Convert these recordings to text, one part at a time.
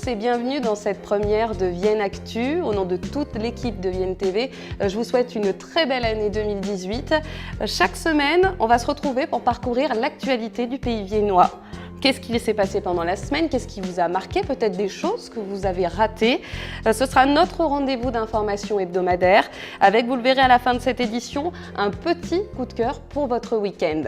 tous et bienvenue dans cette première de Vienne Actu. Au nom de toute l'équipe de Vienne TV, je vous souhaite une très belle année 2018. Chaque semaine, on va se retrouver pour parcourir l'actualité du pays viennois. Qu'est-ce qui s'est passé pendant la semaine? Qu'est-ce qui vous a marqué? Peut-être des choses que vous avez ratées. Ce sera notre rendez-vous d'information hebdomadaire avec, vous le verrez à la fin de cette édition, un petit coup de cœur pour votre week-end.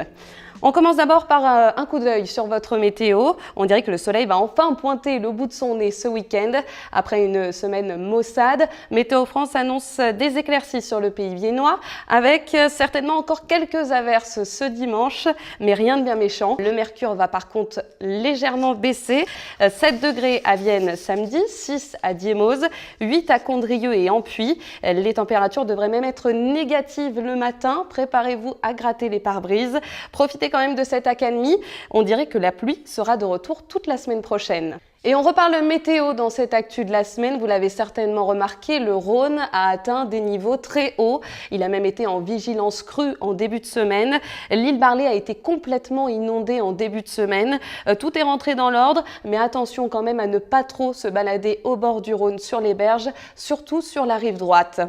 On commence d'abord par un coup d'œil sur votre météo. On dirait que le soleil va enfin pointer le bout de son nez ce week-end. Après une semaine maussade, Météo France annonce des éclaircies sur le pays viennois avec certainement encore quelques averses ce dimanche, mais rien de bien méchant. Le mercure va par contre légèrement baisser. 7 degrés à Vienne samedi, 6 à Diemose, 8 à Condrieu et Ampuis. Les températures devraient même être négatives le matin. Préparez-vous à gratter les pare-brises. Profitez quand même de cette accalmie. On dirait que la pluie sera de retour toute la semaine prochaine. Et on reparle météo dans cette actu de la semaine. Vous l'avez certainement remarqué, le Rhône a atteint des niveaux très hauts. Il a même été en vigilance crue en début de semaine. L'île Barley a été complètement inondée en début de semaine. Tout est rentré dans l'ordre, mais attention quand même à ne pas trop se balader au bord du Rhône sur les berges, surtout sur la rive droite.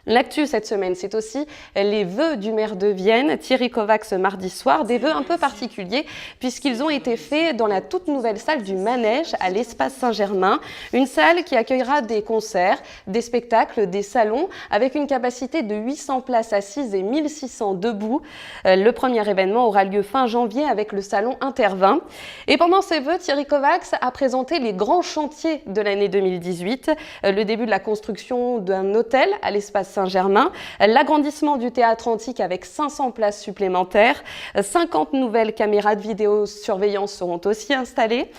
L'actu cette semaine, c'est aussi les vœux du maire de Vienne, Thierry Kovacs, ce mardi soir, des vœux un peu particuliers puisqu'ils ont été faits dans la toute nouvelle salle du Manège à l'Espace Saint-Germain, une salle qui accueillera des concerts, des spectacles, des salons avec une capacité de 800 places assises et 1600 debout. Le premier événement aura lieu fin janvier avec le salon Intervin. Et pendant ces vœux, Thierry Kovacs a présenté les grands chantiers de l'année 2018, le début de la construction d'un hôtel à l'Espace Saint-Germain, l'agrandissement du théâtre antique avec 500 places supplémentaires, 50 nouvelles caméras de vidéosurveillance seront aussi installées.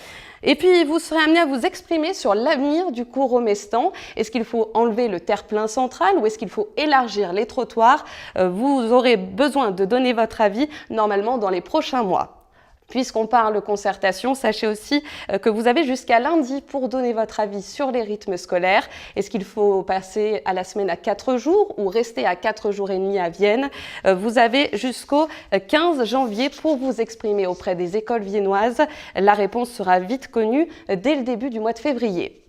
Et puis, vous serez amené à vous exprimer sur l'avenir du cours Romestan. Est-ce qu'il faut enlever le terre-plein central ou est-ce qu'il faut élargir les trottoirs? Vous aurez besoin de donner votre avis normalement dans les prochains mois. Puisqu'on parle concertation, sachez aussi que vous avez jusqu'à lundi pour donner votre avis sur les rythmes scolaires. Est-ce qu'il faut passer à la semaine à 4 jours ou rester à 4 jours et demi à Vienne? Vous avez jusqu'au 15 janvier pour vous exprimer auprès des écoles viennoises. La réponse sera vite connue dès le début du mois de février.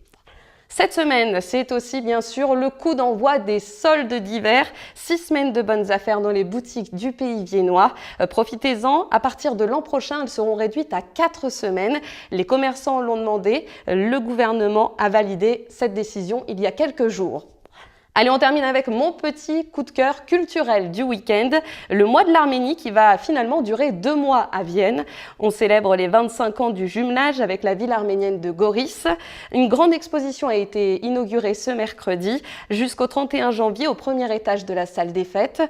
Cette semaine, c'est aussi bien sûr le coup d'envoi des soldes d'hiver. 6 semaines de bonnes affaires dans les boutiques du pays viennois. Profitez-en, à partir de l'an prochain, elles seront réduites à 4 semaines. Les commerçants l'ont demandé, le gouvernement a validé cette décision il y a quelques jours. Allez, on termine avec mon petit coup de cœur culturel du week-end, le mois de l'Arménie qui va finalement durer 2 mois à Vienne. On célèbre les 25 ans du jumelage avec la ville arménienne de Goris. Une grande exposition a été inaugurée ce mercredi jusqu'au 31 janvier au premier étage de la salle des fêtes.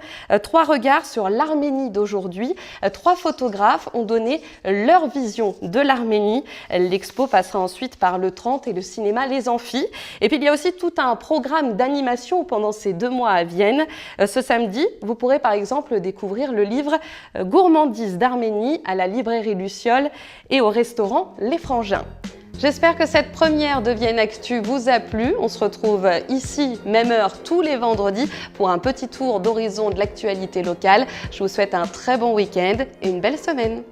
3 regards sur l'Arménie d'aujourd'hui. 3 photographes ont donné leur vision de l'Arménie. L'expo passera ensuite par le 30 et le cinéma Les Amphis. Et puis il y a aussi tout un programme d'animation pendant ces 2 mois à Vienne. Ce samedi, vous pourrez par exemple découvrir le livre Gourmandise d'Arménie à la librairie Luciole et au restaurant Les Frangins. J'espère que cette première de Vienne Actu vous a plu. On se retrouve ici, même heure, tous les vendredis pour un petit tour d'horizon de l'actualité locale. Je vous souhaite un très bon week-end et une belle semaine.